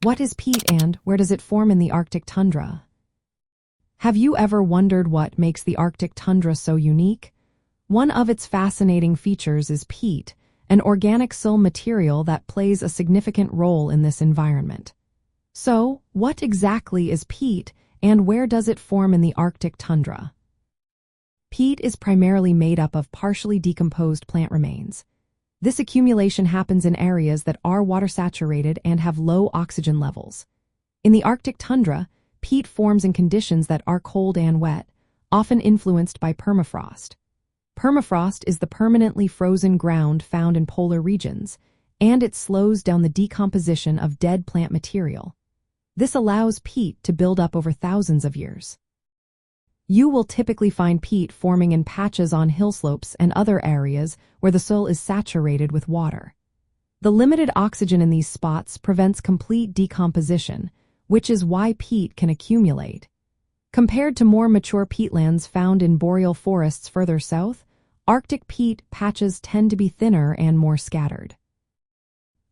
What is peat and where does it form in the Arctic tundra? Have you ever wondered what makes the Arctic tundra so unique? One of its fascinating features is peat, an organic soil material that plays a significant role in this environment. So, what exactly is peat and where does it form in the Arctic tundra? Peat is primarily made up of partially decomposed plant remains. This accumulation happens in areas that are water-saturated and have low oxygen levels. In the Arctic tundra, peat forms in conditions that are cold and wet, often influenced by permafrost. Permafrost is the permanently frozen ground found in polar regions, and it slows down the decomposition of dead plant material. This allows peat to build up over thousands of years. You will typically find peat forming in patches on hillslopes and other areas where the soil is saturated with water. The limited oxygen in these spots prevents complete decomposition, which is why peat can accumulate. Compared to more mature peatlands found in boreal forests further south, Arctic peat patches tend to be thinner and more scattered.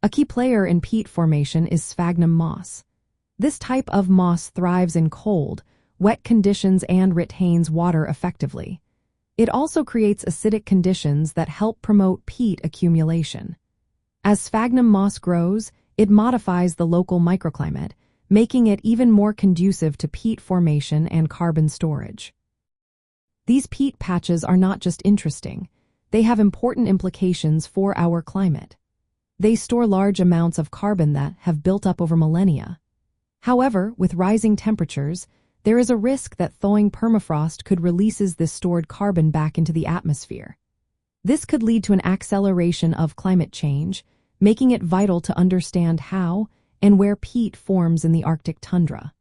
A key player in peat formation is sphagnum moss. This type of moss thrives in cold, wet conditions and retains water effectively. It also creates acidic conditions that help promote peat accumulation. As sphagnum moss grows, it modifies the local microclimate, making it even more conducive to peat formation and carbon storage. These peat patches are not just interesting, they have important implications for our climate. They store large amounts of carbon that have built up over millennia. However, with rising temperatures, there is a risk that thawing permafrost could release this stored carbon back into the atmosphere. This could lead to an acceleration of climate change, making it vital to understand how and where peat forms in the Arctic tundra.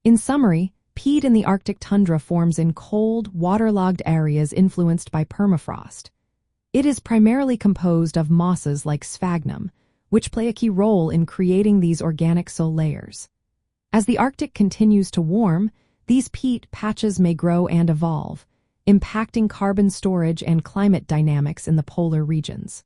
In summary, peat in the Arctic tundra forms in cold, waterlogged areas influenced by permafrost. It is primarily composed of mosses like sphagnum, which play a key role in creating these organic soil layers. As the Arctic continues to warm, these peat patches may grow and evolve, impacting carbon storage and climate dynamics in the polar regions.